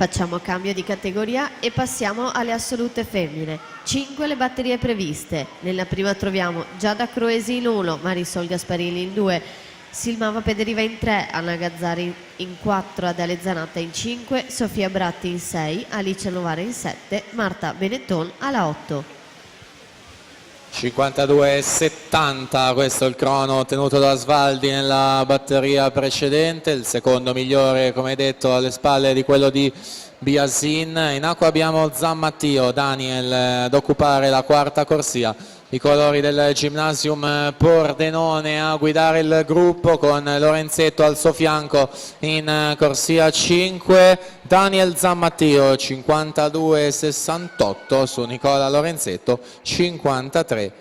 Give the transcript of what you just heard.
Facciamo cambio di categoria e passiamo alle assolute femmine. 5 le batterie previste. Nella prima troviamo Giada Croesi in 1, Marisol Gasparini in 2, Silmava Pederiva in 3, Anna Gazzari in 4, Adele Zanatta in 5, Sofia Bratti in 6, Alice Novara in 7, Marta Benetton alla 8. 52,70, questo è il crono ottenuto da Svaldi nella batteria precedente, il secondo migliore come detto alle spalle di quello di Biasin. In acqua abbiamo Zammattio, Daniel ad occupare la quarta corsia, i colori del Gymnasium Pordenone a guidare il gruppo con Lorenzetto al suo fianco in corsia 5, Daniel Zammattio 52,68 su Nicola Lorenzetto 53.